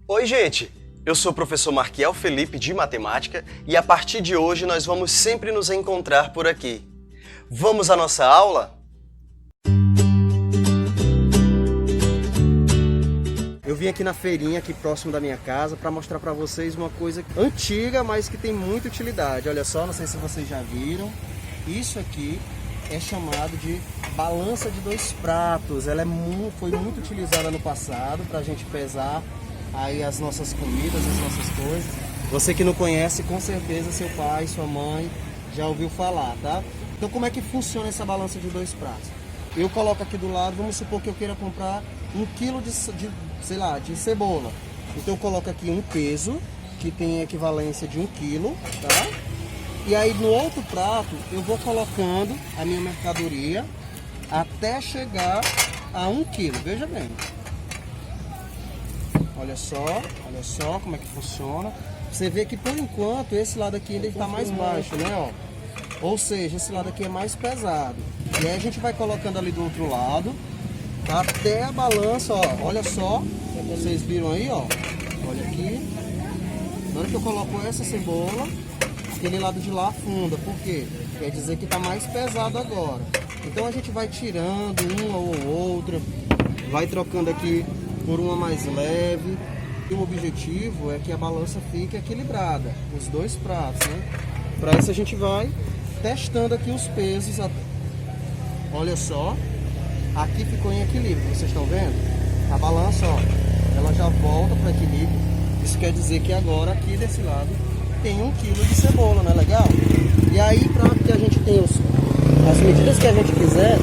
Oi, gente! Eu sou o professor Marquiel Felipe de Matemática e a partir de hoje nós vamos sempre nos encontrar por aqui. Vamos à nossa aula? Eu vim aqui na feirinha, aqui próximo da minha casa, para mostrar para vocês uma coisa antiga, mas que tem muita utilidade. Olha só, não sei se vocês já viram. Isso aqui é chamado de balança de 2 pratos. Ela foi muito utilizada no passado para a gente pesar aí as nossas comidas, as nossas coisas. Você que não conhece, com certeza seu pai, sua mãe já ouviu falar, tá? Então como é que funciona essa balança de 2 pratos? Eu coloco aqui do lado, vamos supor que eu queira comprar 1 quilo de cebola. Então eu coloco aqui um peso, que tem equivalência de 1 quilo, tá? E aí no outro prato eu vou colocando a minha mercadoria até chegar a 1 quilo, veja bem. Olha só como é que funciona. Você vê que por enquanto esse lado aqui ele está mais baixo, né? Ó. Ou seja, esse lado aqui é mais pesado. E aí a gente vai colocando ali do outro lado até a balança, ó. Olha só, vocês viram aí, ó. Olha aqui. Na hora que eu coloco essa cebola, aquele lado de lá afunda. Por quê? Quer dizer que está mais pesado agora. Então a gente vai tirando uma ou outra, vai trocando aqui por uma mais leve. E o objetivo é que a balança fique equilibrada, os 2 pratos, né? Para isso a gente vai testando aqui os pesos. Olha só, aqui ficou em equilíbrio, vocês estão vendo? A balança, ó, ela já volta para equilíbrio. Isso quer dizer que agora aqui desse lado tem 1 quilo de cebola, não é legal? E aí, para que a gente tenha as medidas que a gente quiser,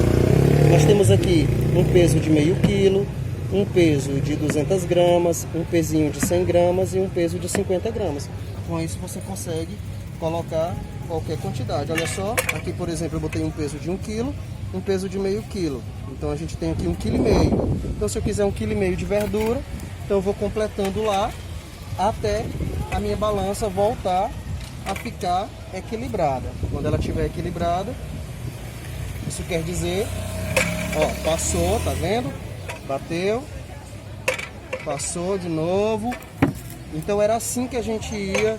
nós temos aqui um peso de meio quilo, um peso de 200 gramas, um pezinho de 100 gramas e um peso de 50 gramas. Com isso você consegue colocar qualquer quantidade. Olha só, aqui por exemplo eu botei um peso de 1 quilo, um peso de meio quilo. Então a gente tem aqui 1,5 kg. Então se eu quiser 1,5 kg de verdura, então eu vou completando lá até a minha balança voltar a ficar equilibrada. Quando ela estiver equilibrada, isso quer dizer, ó, passou, tá vendo? Bateu, passou de novo. Então era assim que a gente ia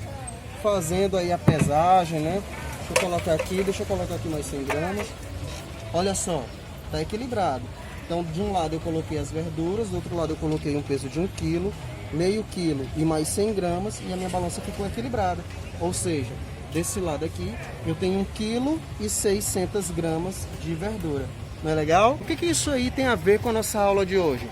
fazendo aí a pesagem, né? Deixa eu colocar aqui mais 100 gramas. Olha só, tá equilibrado. Então de um lado eu coloquei as verduras, do outro lado eu coloquei um peso de 1 quilo, meio quilo e mais 100 gramas e a minha balança ficou equilibrada. Ou seja, desse lado aqui eu tenho 1 quilo e 600 gramas de verdura. Não é legal? O que isso aí tem a ver com a nossa aula de hoje?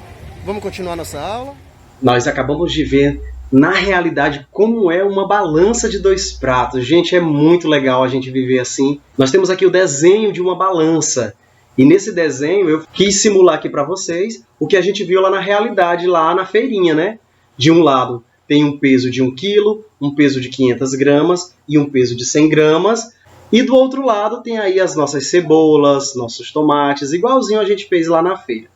Vamos continuar nossa aula? Nós acabamos de ver, na realidade, como é uma balança de 2 pratos. Gente, é muito legal a gente viver assim. Nós temos aqui o desenho de uma balança. E nesse desenho eu quis simular aqui para vocês o que a gente viu lá na realidade, lá na feirinha, né? De um lado tem um peso de 1 quilo, um peso de 500 gramas e um peso de 100 gramas. E do outro lado tem aí as nossas cebolas, nossos tomates, igualzinho a gente fez lá na feira.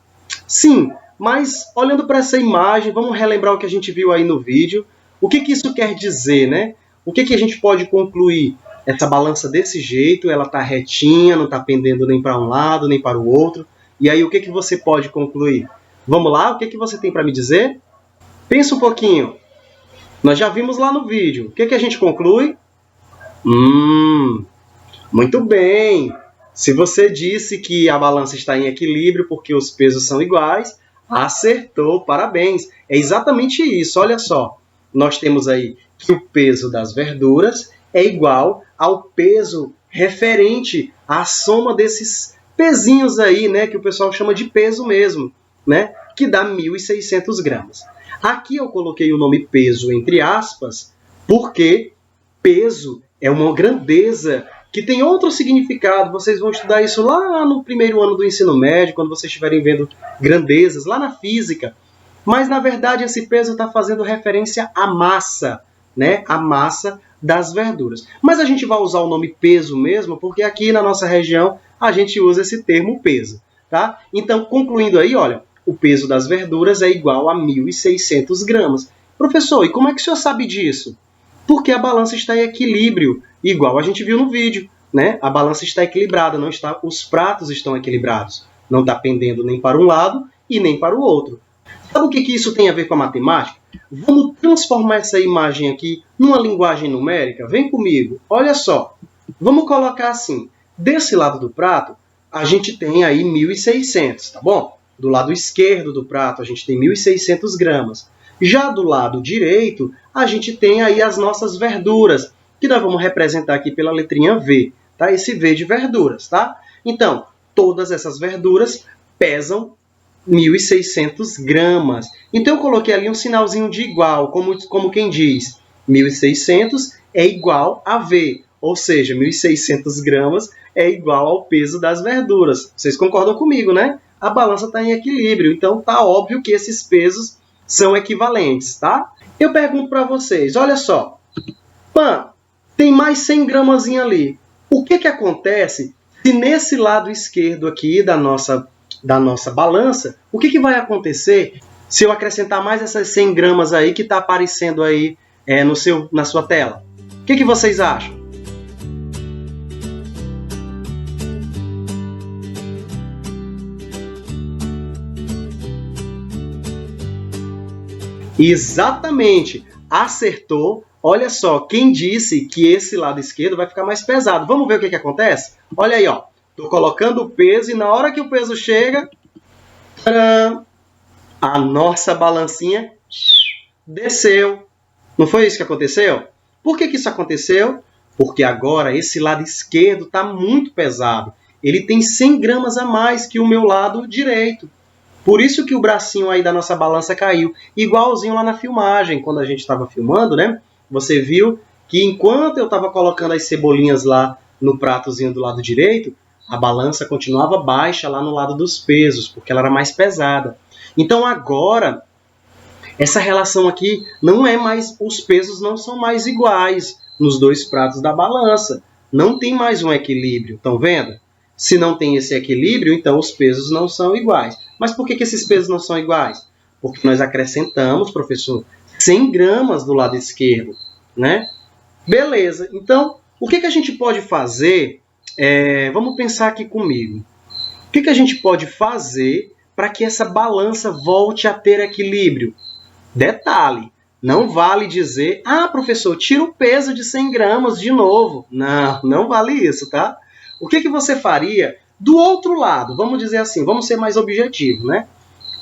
Sim, mas olhando para essa imagem, vamos relembrar o que a gente viu aí no vídeo. O que isso quer dizer, né? O que a gente pode concluir? Essa balança desse jeito, ela está retinha, não está pendendo nem para um lado, nem para o outro. E aí o que você pode concluir? Vamos lá, o que você tem para me dizer? Pensa um pouquinho. Nós já vimos lá no vídeo. O que a gente conclui? Muito bem! Se você disse que a balança está em equilíbrio porque os pesos são iguais, acertou, parabéns! É exatamente isso, olha só. Nós temos aí que o peso das verduras é igual ao peso referente à soma desses pezinhos aí, né, que o pessoal chama de peso mesmo, né, que dá 1.600 gramas. Aqui eu coloquei o nome peso entre aspas, porque peso é uma grandeza que tem outro significado. Vocês vão estudar isso lá no primeiro ano do ensino médio, quando vocês estiverem vendo grandezas, lá na física. Mas, na verdade, esse peso está fazendo referência à massa, né? A massa das verduras. Mas a gente vai usar o nome peso mesmo, porque aqui na nossa região a gente usa esse termo peso, tá? Então, concluindo aí, olha, o peso das verduras é igual a 1.600 gramas. Professor, e como é que o senhor sabe disso? Porque a balança está em equilíbrio, igual a gente viu no vídeo, né? A balança está equilibrada, não está, os pratos estão equilibrados. Não está pendendo nem para um lado e nem para o outro. Sabe o que isso tem a ver com a matemática? Vamos transformar essa imagem aqui numa linguagem numérica? Vem comigo. Olha só. Vamos colocar assim. Desse lado do prato, a gente tem aí 1.600, tá bom? Do lado esquerdo do prato, a gente tem 1.600 gramas. Já do lado direito, a gente tem aí as nossas verduras, que nós vamos representar aqui pela letrinha V, tá? Esse V de verduras, tá? Então, todas essas verduras pesam 1.600 gramas. Então, eu coloquei ali um sinalzinho de igual, como quem diz, 1.600 é igual a V, ou seja, 1.600 gramas é igual ao peso das verduras. Vocês concordam comigo, né? A balança está em equilíbrio, então tá óbvio que esses pesos são equivalentes, tá? Eu pergunto para vocês, olha só, Pan, tem mais 100 gramas ali. O que acontece se nesse lado esquerdo aqui da nossa balança, o que vai acontecer se eu acrescentar mais essas 100 gramas aí que está aparecendo aí na sua tela? O que vocês acham? Exatamente, acertou. Olha só, quem disse que esse lado esquerdo vai ficar mais pesado? Vamos ver o que acontece? Olha aí, ó. Estou colocando o peso e na hora que o peso chega, tcharam, a nossa balancinha desceu. Não foi isso que aconteceu? Por que isso aconteceu? Porque agora esse lado esquerdo está muito pesado. Ele tem 100 gramas a mais que o meu lado direito. Por isso que o bracinho aí da nossa balança caiu. Igualzinho lá na filmagem, quando a gente estava filmando, né? Você viu que enquanto eu estava colocando as cebolinhas lá no pratozinho do lado direito, a balança continuava baixa lá no lado dos pesos, porque ela era mais pesada. Então agora, essa relação aqui não é mais, os pesos não são mais iguais nos dois pratos da balança. Não tem mais um equilíbrio, estão vendo? Se não tem esse equilíbrio, então os pesos não são iguais. Mas por que esses pesos não são iguais? Porque nós acrescentamos, professor, 100 gramas do lado esquerdo, né? Beleza, então o que a gente pode fazer? Vamos pensar aqui comigo. O que a gente pode fazer para que essa balança volte a ter equilíbrio? Detalhe, não vale dizer, professor, tira o peso de 100 gramas de novo. Não, não vale isso, tá? O que você faria do outro lado? Vamos dizer assim, vamos ser mais objetivo, né?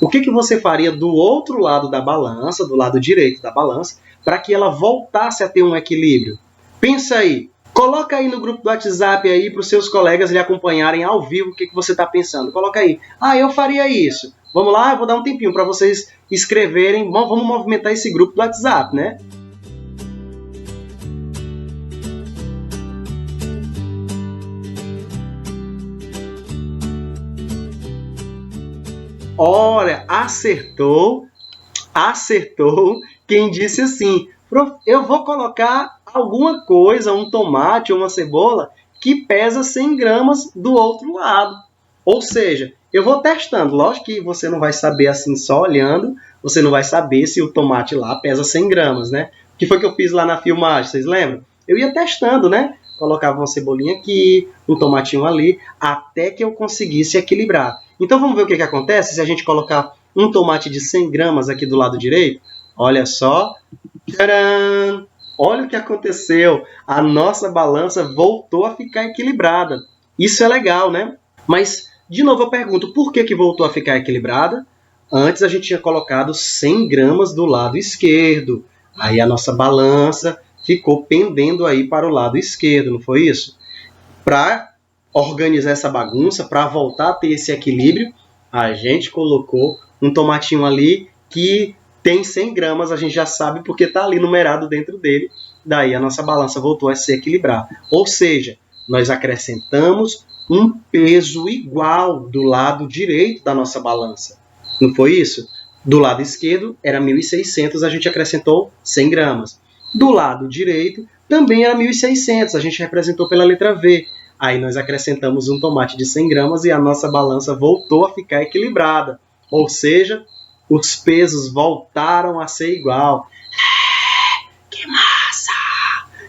O que você faria do outro lado da balança, do lado direito da balança, para que ela voltasse a ter um equilíbrio? Pensa aí. Coloca aí no grupo do WhatsApp aí para os seus colegas lhe acompanharem ao vivo o que você está pensando. Coloca aí. Eu faria isso. Vamos lá, eu vou dar um tempinho para vocês escreverem. Vamos movimentar esse grupo do WhatsApp, né? Olha, acertou quem disse assim, eu vou colocar alguma coisa, um tomate ou uma cebola que pesa 100 gramas do outro lado. Ou seja, eu vou testando. Lógico que você não vai saber assim só olhando, você não vai saber se o tomate lá pesa 100 gramas, né? O que foi que eu fiz lá na filmagem, vocês lembram? Eu ia testando, né? Colocava uma cebolinha aqui, um tomatinho ali, até que eu conseguisse equilibrar. Então vamos ver o que acontece se a gente colocar um tomate de 100 gramas aqui do lado direito. Olha só. Tcharam! Olha o que aconteceu. A nossa balança voltou a ficar equilibrada. Isso é legal, né? Mas, de novo eu pergunto, por que voltou a ficar equilibrada? Antes a gente tinha colocado 100 gramas do lado esquerdo. Aí a nossa balança ficou pendendo aí para o lado esquerdo, não foi isso? Para organizar essa bagunça, para voltar a ter esse equilíbrio, a gente colocou um tomatinho ali que tem 100 gramas, a gente já sabe porque está ali numerado dentro dele, daí a nossa balança voltou a se equilibrar. Ou seja, nós acrescentamos um peso igual do lado direito da nossa balança. Não foi isso? Do lado esquerdo era 1.600, a gente acrescentou 100 gramas. Do lado direito também era 1.600, a gente representou pela letra V. Aí nós acrescentamos um tomate de 100 gramas e a nossa balança voltou a ficar equilibrada. Ou seja, os pesos voltaram a ser igual. Que massa!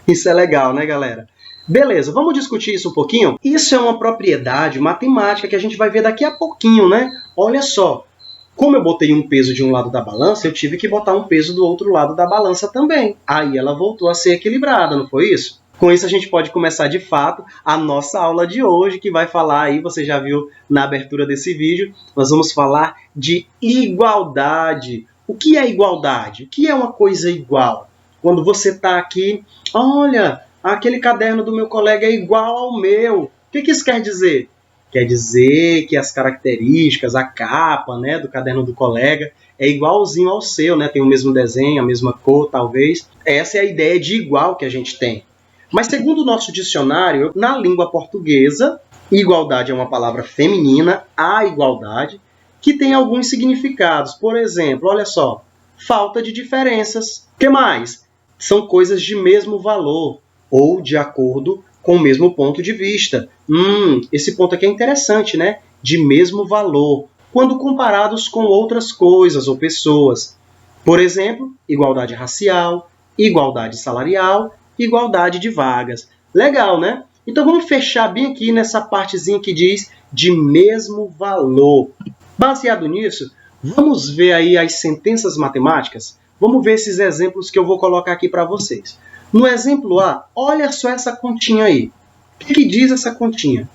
Isso é legal, né, galera? Beleza, vamos discutir isso um pouquinho? Isso é uma propriedade matemática que a gente vai ver daqui a pouquinho, né? Olha só, Como eu botei um peso de um lado da balança, eu tive que botar um peso do outro lado da balança também. Aí ela voltou a ser equilibrada, não foi isso? Com isso a gente pode começar de fato a nossa aula de hoje, que vai falar aí, você já viu na abertura desse vídeo, nós vamos falar de igualdade. O que é igualdade? O que é uma coisa igual? Quando você está aqui, olha, aquele caderno do meu colega é igual ao meu. O que isso quer dizer? Quer dizer que as características, a capa, né, do caderno do colega é igualzinho ao seu, né? Tem o mesmo desenho, a mesma cor, talvez. Essa é a ideia de igual que a gente tem. Mas segundo o nosso dicionário, na língua portuguesa, igualdade é uma palavra feminina, a igualdade, que tem alguns significados. Por exemplo, olha só, falta de diferenças. O que mais? São coisas de mesmo valor ou de acordo com o mesmo ponto de vista. Esse ponto aqui é interessante, né? De mesmo valor, quando comparados com outras coisas ou pessoas. Por exemplo, igualdade racial, igualdade salarial, igualdade de vagas. Legal, né? Então vamos fechar bem aqui nessa partezinha que diz de mesmo valor. Baseado nisso, vamos ver aí as sentenças matemáticas? Vamos ver esses exemplos que eu vou colocar aqui para vocês. No exemplo A, olha só essa continha aí. O que diz essa continha?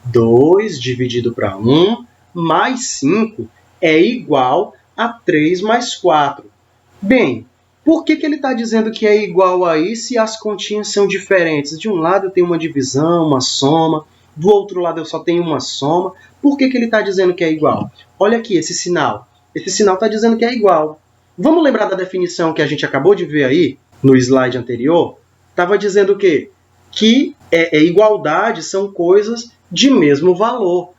2 dividido para 1 mais 5 é igual a 3 mais 4. Bem, por que ele está dizendo que é igual aí se as continhas são diferentes? De um lado eu tenho uma divisão, uma soma, do outro lado eu só tenho uma soma. Por que ele está dizendo que é igual? Olha aqui esse sinal. Esse sinal está dizendo que é igual. Vamos lembrar da definição que a gente acabou de ver aí, no slide anterior? Estava dizendo o quê? Que igualdade são coisas de mesmo valor.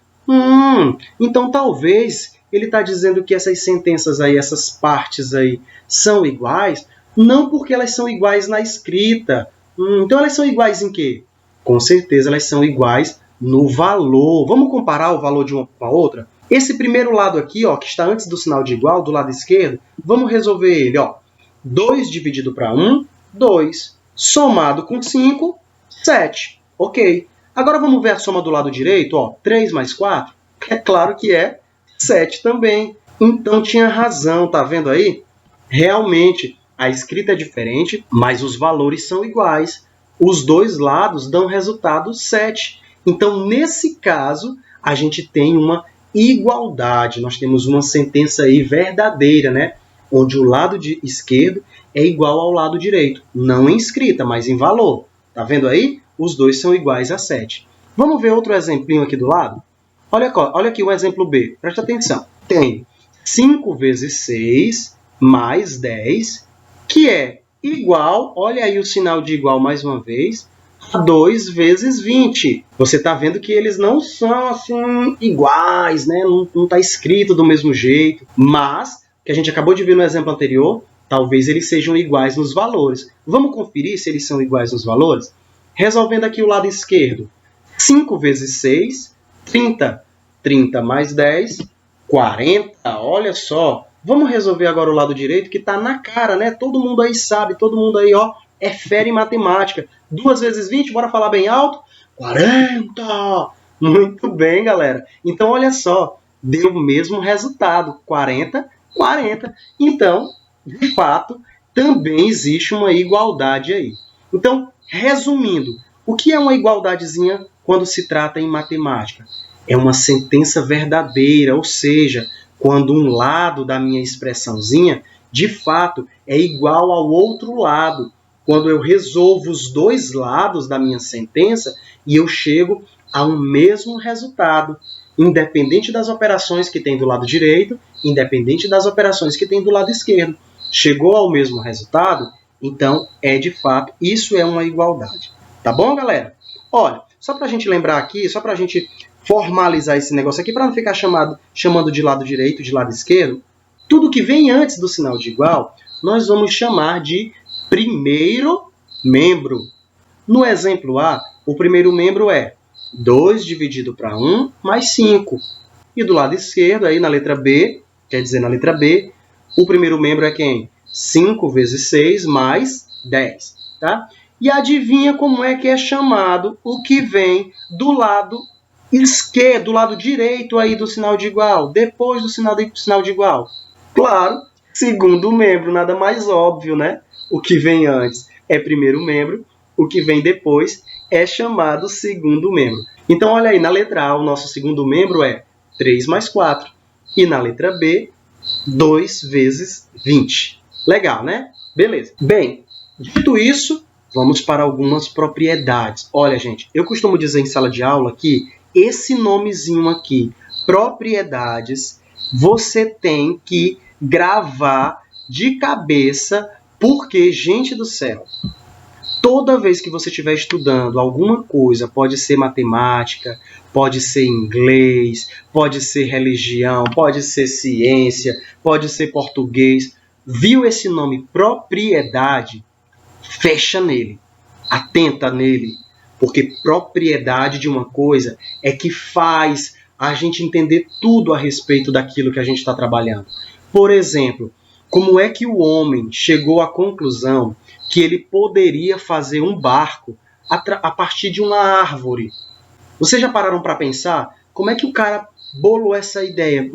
Então talvez ele está dizendo que essas sentenças aí, essas partes aí, são iguais, não porque elas são iguais na escrita. Então elas são iguais em quê? Com certeza elas são iguais no valor. Vamos comparar o valor de uma com a outra? Esse primeiro lado aqui, ó, que está antes do sinal de igual, do lado esquerdo, vamos resolver ele. Ó. 2 dividido para 1, 2. Somado com 5, 7. Ok. Agora vamos ver a soma do lado direito. Ó. 3 mais 4, é claro que é 7 também. Então tinha razão, tá vendo aí? Realmente, a escrita é diferente, mas os valores são iguais. Os dois lados dão resultado 7. Então, nesse caso, a gente tem uma igualdade. Nós temos uma sentença aí verdadeira, né? Onde o lado esquerdo é igual ao lado direito. Não em escrita, mas em valor. Tá vendo aí? Os dois são iguais a 7. Vamos ver outro exemplinho aqui do lado? Olha aqui o exemplo B. Presta atenção. Tem 5 vezes 6 mais 10, que é igual, olha aí o sinal de igual mais uma vez, a 2 vezes 20. Você está vendo que eles não são assim iguais, né? Não está escrito do mesmo jeito, mas, que a gente acabou de ver no exemplo anterior, talvez eles sejam iguais nos valores. Vamos conferir se eles são iguais nos valores? Resolvendo aqui o lado esquerdo. 5 vezes 6, 30. 30 mais 10, 40. Olha só. Vamos resolver agora o lado direito, que está na cara, né? Todo mundo aí sabe, todo mundo aí, ó, é fera em matemática. 2 vezes 20, bora falar bem alto? 40! Muito bem, galera. Então, olha só, deu o mesmo resultado. 40, 40. Então, de fato, também existe uma igualdade aí. Então, resumindo, o que é uma igualdadezinha quando se trata em matemática? É uma sentença verdadeira, ou seja, quando um lado da minha expressãozinha, de fato, é igual ao outro lado. Quando eu resolvo os dois lados da minha sentença e eu chego a um mesmo resultado, independente das operações que tem do lado direito, independente das operações que tem do lado esquerdo. Chegou ao mesmo resultado, então é de fato, isso é uma igualdade. Tá bom, galera? Olha, só para a gente lembrar aqui, só para a gente formalizar esse negócio aqui, para não ficar chamando de lado direito, de lado esquerdo, tudo que vem antes do sinal de igual, nós vamos chamar de primeiro membro. No exemplo A, o primeiro membro é 2 dividido para 1 mais 5. E do lado esquerdo, aí na letra B, quer dizer, na letra B, o primeiro membro é quem? 5 vezes 6 mais 10. Tá? E adivinha como é que é chamado o que vem do lado esquerdo, do lado direito aí do sinal de igual, depois do sinal de igual? Claro, segundo membro, nada mais óbvio, né? O que vem antes é primeiro membro, o que vem depois é chamado segundo membro. Então, olha aí, na letra A, o nosso segundo membro é 3 mais 4. E na letra B, 2 vezes 20. Legal, né? Beleza. Bem, dito isso, vamos para algumas propriedades. Olha, gente, eu costumo dizer em sala de aula que esse nomezinho aqui, propriedades, você tem que gravar de cabeça, porque, gente do céu, toda vez que você estiver estudando alguma coisa, pode ser matemática, pode ser inglês, pode ser religião, pode ser ciência, pode ser português, viu esse nome propriedade, fecha nele, atenta nele, porque propriedade de uma coisa é que faz a gente entender tudo a respeito daquilo que a gente está trabalhando. Por exemplo, como é que o homem chegou à conclusão que ele poderia fazer um barco a partir de uma árvore? Vocês já pararam para pensar como é que o cara bolou essa ideia?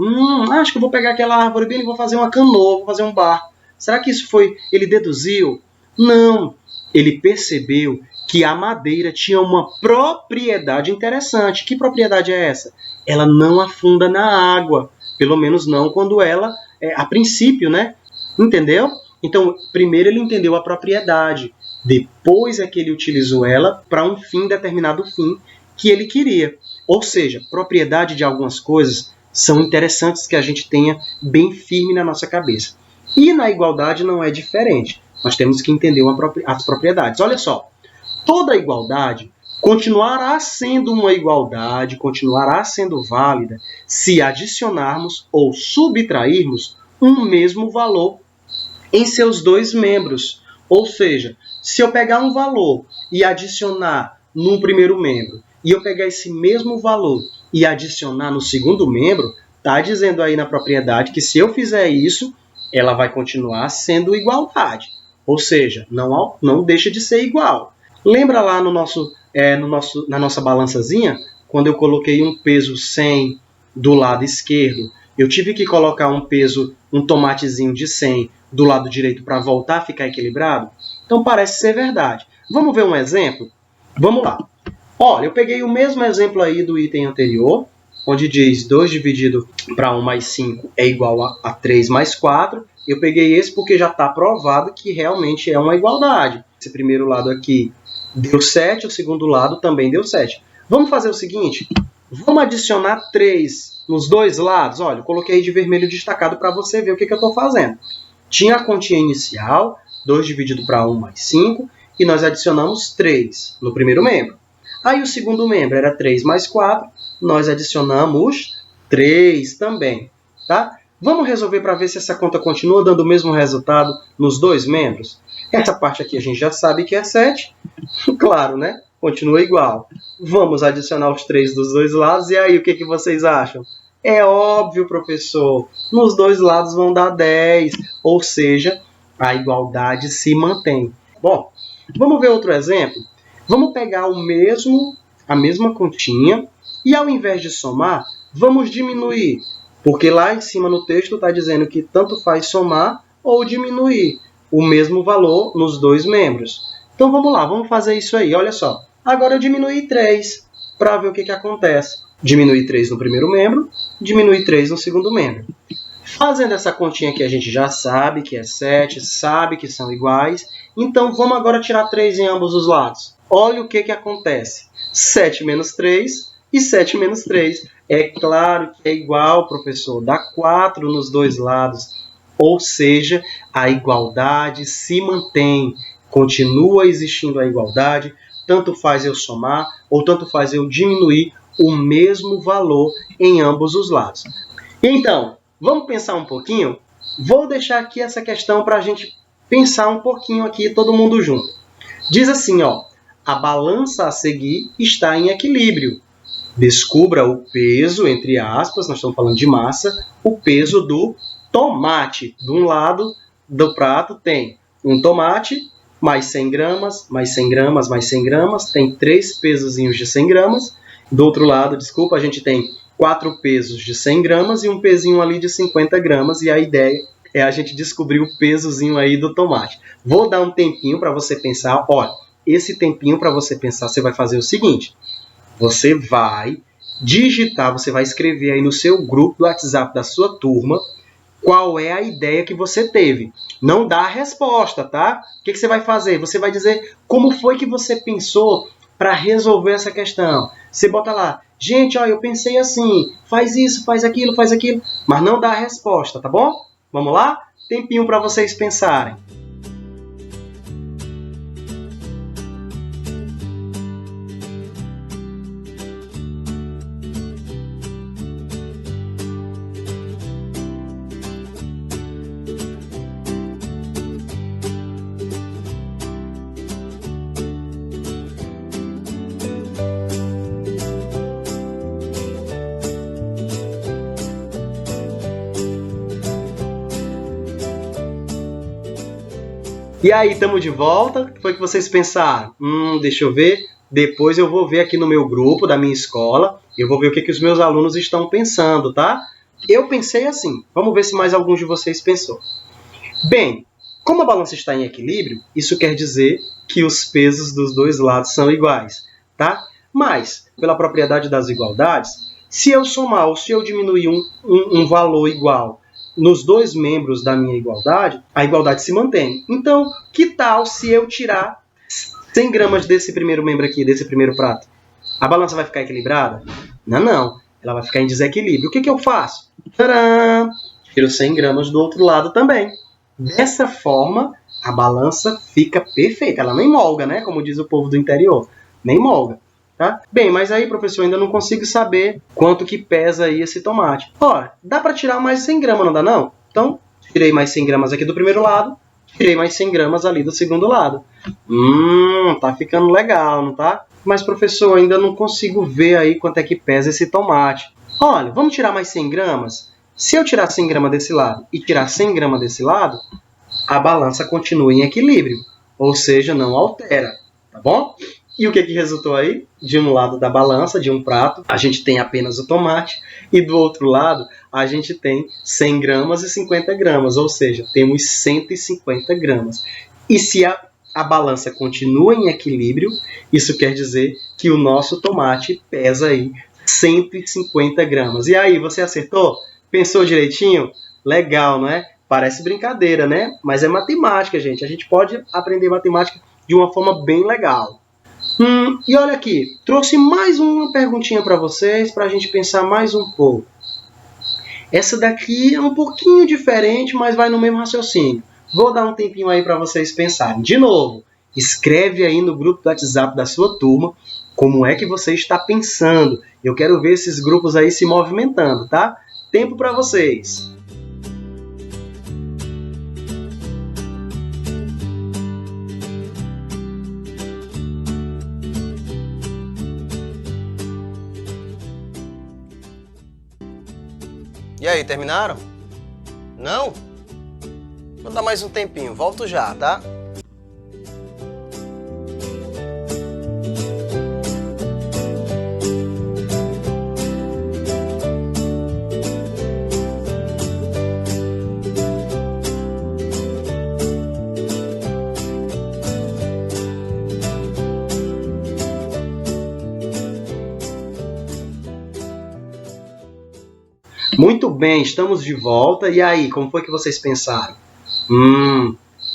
Acho que eu vou pegar aquela árvore bem e vou fazer uma canoa, vou fazer um barco. Será que isso foi... ele deduziu? Não. Ele percebeu que a madeira tinha uma propriedade interessante. Que propriedade é essa? Ela não afunda na água. Pelo menos não quando ela... a princípio, né? Entendeu? Então, primeiro ele entendeu a propriedade. Depois é que ele utilizou ela para um fim, determinado fim que ele queria. Ou seja, propriedade de algumas coisas são interessantes que a gente tenha bem firme na nossa cabeça. E na igualdade não é diferente. Nós temos que entender as propriedades. Olha só, toda igualdade continuará sendo uma igualdade, continuará sendo válida se adicionarmos ou subtrairmos um mesmo valor em seus dois membros. Ou seja, se eu pegar um valor e adicionar no primeiro membro, e eu pegar esse mesmo valor e adicionar no segundo membro, está dizendo aí na propriedade que se eu fizer isso, ela vai continuar sendo igualdade. Ou seja, não deixa de ser igual. Lembra lá na nossa balançazinha, quando eu coloquei um peso 100 do lado esquerdo, eu tive que colocar um tomatezinho de 100 do lado direito para voltar a ficar equilibrado? Então parece ser verdade. Vamos ver um exemplo? Vamos lá. Olha, eu peguei o mesmo exemplo aí do item anterior, onde diz 2 dividido para 1 mais 5 é igual a 3 mais 4. Eu peguei esse porque já está provado que realmente é uma igualdade. Esse primeiro lado aqui deu 7, o segundo lado também deu 7. Vamos fazer o seguinte, vamos adicionar 3 nos dois lados. Olha, eu coloquei de vermelho destacado para você ver o que eu estou fazendo. Tinha a continha inicial, 2 dividido para 1 mais 5, e nós adicionamos 3 no primeiro membro. Aí o segundo membro era 3 mais 4, nós adicionamos 3 também. Tá? Vamos resolver para ver se essa conta continua dando o mesmo resultado nos dois membros? Essa parte aqui a gente já sabe que é 7. Claro, né? Continua igual. Vamos adicionar os 3 dos dois lados, e aí o que vocês acham? É óbvio, professor. Nos dois lados vão dar 10, ou seja, a igualdade se mantém. Bom, vamos ver outro exemplo? Vamos pegar a mesma continha e, ao invés de somar, vamos diminuir. Porque lá em cima no texto está dizendo que tanto faz somar ou diminuir o mesmo valor nos dois membros. Então vamos lá, vamos fazer isso aí. Olha só, agora eu diminui 3 para ver o que acontece. Diminui 3 no primeiro membro, diminui 3 no segundo membro. Fazendo essa continha que a gente já sabe que é 7, sabe que são iguais, então vamos agora tirar 3 em ambos os lados. Olha o que acontece. 7 menos 3 e 7 menos 3. É claro que é igual, professor, dá 4 nos dois lados. Ou seja, a igualdade se mantém. Continua existindo a igualdade, tanto faz eu somar ou tanto faz eu diminuir o mesmo valor em ambos os lados. Então, vamos pensar um pouquinho? Vou deixar aqui essa questão para a gente pensar um pouquinho aqui, todo mundo junto. Diz assim, ó, a balança a seguir está em equilíbrio. Descubra o peso, entre aspas, nós estamos falando de massa, o peso do tomate. De um lado do prato tem um tomate, mais 100 gramas, mais 100 gramas, mais 100 gramas, tem 3 pesozinhos de 100 gramas. Do outro lado, desculpa, a gente tem 4 pesos de 100 gramas e um pezinho ali de 50 gramas. E a ideia é a gente descobrir o pesozinho aí do tomate. Vou dar um tempinho para você pensar. Olha, esse tempinho para você pensar, você vai fazer o seguinte. Você vai digitar, você vai escrever aí no seu grupo do WhatsApp da sua turma qual é a ideia que você teve. Não dá a resposta, tá? O que você vai fazer? Você vai dizer como foi que você pensou para resolver essa questão. Você bota lá, gente, ó, eu pensei assim, faz isso, faz aquilo, mas não dá a resposta, tá bom? Vamos lá? Tempinho para vocês pensarem. E aí, estamos de volta? O que foi que vocês pensaram? Deixa eu ver. Depois eu vou ver aqui no meu grupo da minha escola. Eu vou ver o que os meus alunos estão pensando, tá? Eu pensei assim. Vamos ver se mais alguns de vocês pensou. Bem, como a balança está em equilíbrio, isso quer dizer que os pesos dos dois lados são iguais, tá? Mas, pela propriedade das igualdades, se eu somar ou se eu diminuir um valor igual nos dois membros da minha igualdade, a igualdade se mantém. Então, que tal se eu tirar 100 gramas desse primeiro membro aqui, desse primeiro prato? A balança vai ficar equilibrada? Não. Ela vai ficar em desequilíbrio. O que eu faço? Tcharam! Tiro 100 gramas do outro lado também. Dessa forma, a balança fica perfeita. Ela nem molga, né? Como diz o povo do interior. Nem molga. Tá? Bem, mas aí, professor, ainda não consigo saber quanto que pesa aí esse tomate. Ora, dá para tirar mais 100 gramas, não dá não? Então, tirei mais 100 gramas aqui do primeiro lado, tirei mais 100 gramas ali do segundo lado. Tá ficando legal, não tá? Mas, professor, ainda não consigo ver aí quanto é que pesa esse tomate. Olha, vamos tirar mais 100 gramas? Se eu tirar 100 gramas desse lado e tirar 100 gramas desse lado, a balança continua em equilíbrio, ou seja, não altera, tá bom? E o que resultou aí? De um lado da balança, de um prato, a gente tem apenas o tomate, e do outro lado, a gente tem 100 gramas e 50 gramas, ou seja, temos 150 gramas. E se a balança continua em equilíbrio, isso quer dizer que o nosso tomate pesa aí 150 gramas. E aí, você acertou? Pensou direitinho? Legal, não é? Parece brincadeira, né? Mas é matemática, gente. A gente pode aprender matemática de uma forma bem legal. E olha aqui, trouxe mais uma perguntinha para vocês, para a gente pensar mais um pouco. Essa daqui é um pouquinho diferente, mas vai no mesmo raciocínio. Vou dar um tempinho aí para vocês pensarem. De novo, escreve aí no grupo do WhatsApp da sua turma como é que você está pensando. Eu quero ver esses grupos aí se movimentando, tá? Tempo para vocês. E aí, terminaram? Não? Vou dar mais um tempinho, volto já, tá? Muito bem, estamos de volta. E aí, como foi que vocês pensaram?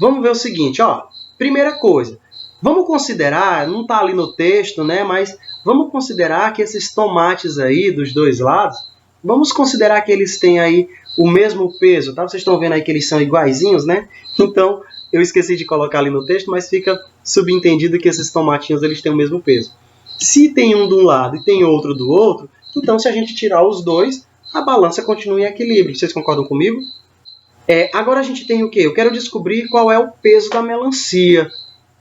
Vamos ver o seguinte, ó. Primeira coisa, vamos considerar, não está ali no texto, né? Mas vamos considerar que esses tomates aí dos dois lados, vamos considerar que eles têm aí o mesmo peso, tá? Vocês estão vendo aí que eles são iguaizinhos, né? Então, eu esqueci de colocar ali no texto, mas fica subentendido que esses tomatinhos eles têm o mesmo peso. Se tem um de um lado e tem outro do outro, então se a gente tirar os dois, a balança continua em equilíbrio. Vocês concordam comigo? Agora a gente tem o quê? Eu quero descobrir qual é o peso da melancia.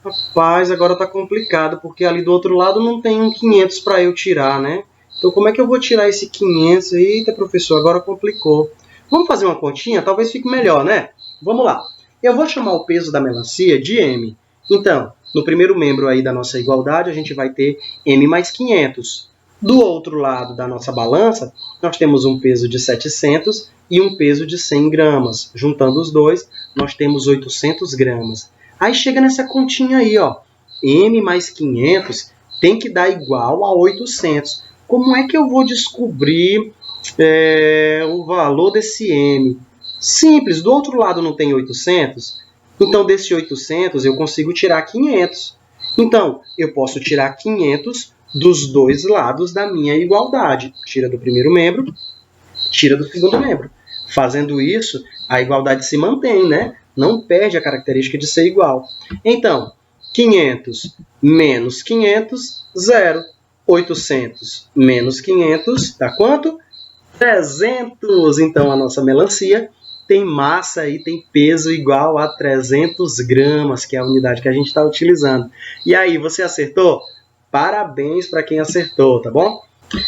Rapaz, agora está complicado, porque ali do outro lado não tem um 500 para eu tirar, né? Então como é que eu vou tirar esse 500? Eita, professor, agora complicou. Vamos fazer uma continha? Talvez fique melhor, né? Vamos lá. Eu vou chamar o peso da melancia de M. Então, no primeiro membro aí da nossa igualdade, a gente vai ter M mais 500. Do outro lado da nossa balança, nós temos um peso de 700 e um peso de 100 gramas. Juntando os dois, nós temos 800 gramas. Aí chega nessa continha aí, ó. M mais 500 tem que dar igual a 800. Como é que eu vou descobrir o valor desse M? Simples, do outro lado não tem 800? Então, desse 800, eu consigo tirar 500. Então, eu posso tirar 500 dos dois lados da minha igualdade. Tira do primeiro membro, tira do segundo membro. Fazendo isso, a igualdade se mantém, né? Não perde a característica de ser igual. Então, 500 menos 500, 0. 800 menos 500, dá quanto? 300. Então, a nossa melancia tem massa e tem peso igual a 300 gramas, que é a unidade que a gente está utilizando. E aí, você acertou? Parabéns para quem acertou, tá bom?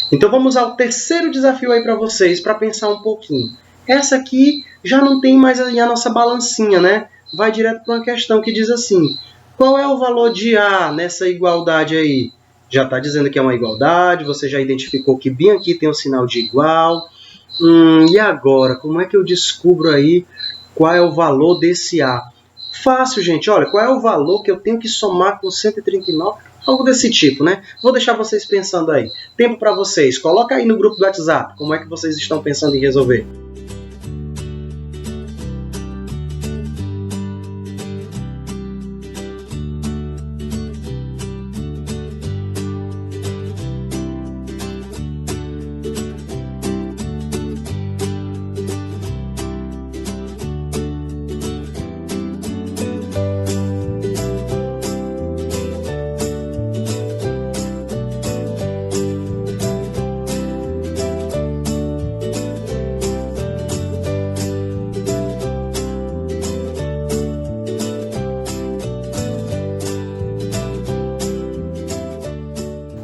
Então, vamos ao terceiro desafio aí para vocês, para pensar um pouquinho. Essa aqui já não tem mais a nossa balancinha, né? Vai direto para uma questão que diz assim: qual é o valor de A nessa igualdade aí? Já está dizendo que é uma igualdade, você já identificou que bem aqui tem um sinal de igual. E agora, como é que eu descubro aí qual é o valor desse A? Fácil, gente. Olha, qual é o valor que eu tenho que somar com 139? Algo desse tipo, né? Vou deixar vocês pensando aí. Tempo para vocês. Coloca aí no grupo do WhatsApp como é que vocês estão pensando em resolver.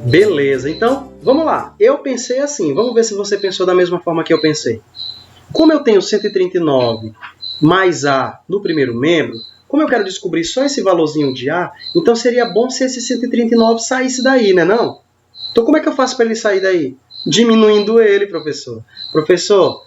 Beleza, então vamos lá. Eu pensei assim, vamos ver se você pensou da mesma forma que eu pensei. Como eu tenho 139 mais A no primeiro membro, como eu quero descobrir só esse valorzinho de A, então seria bom se esse 139 saísse daí, né não? Então como é que eu faço para ele sair daí? Diminuindo ele, professor. Professor,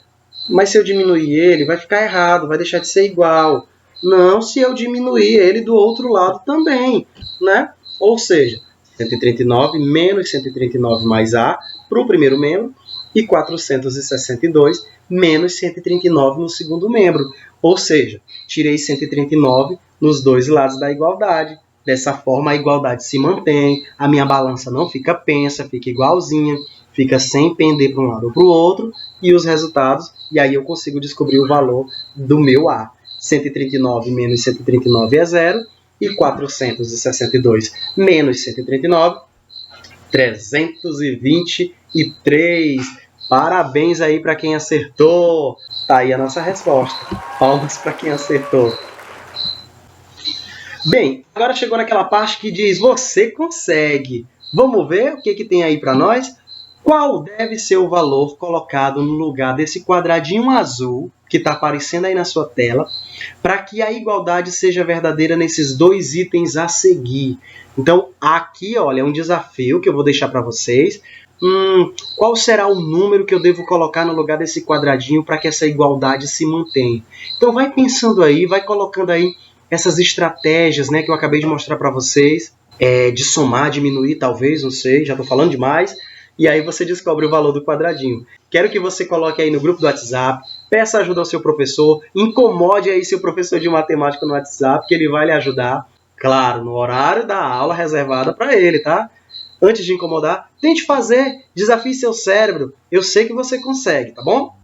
mas se eu diminuir ele, vai ficar errado, vai deixar de ser igual. Não, se eu diminuir ele do outro lado também, né? Ou seja, 139 menos 139 mais A para o primeiro membro e 462 menos 139 no segundo membro. Ou seja, tirei 139 nos dois lados da igualdade. Dessa forma, a igualdade se mantém, a minha balança não fica pensa, fica igualzinha, fica sem pender para um lado ou para o outro, e os resultados, e aí eu consigo descobrir o valor do meu A. 139 menos 139 é 0, e 462 menos 139, 323. Parabéns aí para quem acertou. Tá aí a nossa resposta. Palmas para quem acertou. Bem, agora chegou naquela parte que diz você consegue. Vamos ver o que tem aí para nós? Qual deve ser o valor colocado no lugar desse quadradinho azul que está aparecendo aí na sua tela, para que a igualdade seja verdadeira nesses dois itens a seguir? Então, aqui, olha, é um desafio que eu vou deixar para vocês. Qual será o número que eu devo colocar no lugar desse quadradinho para que essa igualdade se mantenha? Então, vai pensando aí, vai colocando aí essas estratégias, né, que eu acabei de mostrar para vocês, de somar, diminuir, talvez, não sei, já estou falando demais. E aí você descobre o valor do quadradinho. Quero que você coloque aí no grupo do WhatsApp, peça ajuda ao seu professor, incomode aí seu professor de matemática no WhatsApp, que ele vai lhe ajudar, claro, no horário da aula reservada para ele, tá? Antes de incomodar, tente fazer, desafie seu cérebro, eu sei que você consegue, tá bom?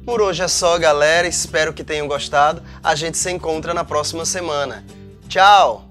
Por hoje é só, galera, espero que tenham gostado. A gente se encontra na próxima semana. Tchau!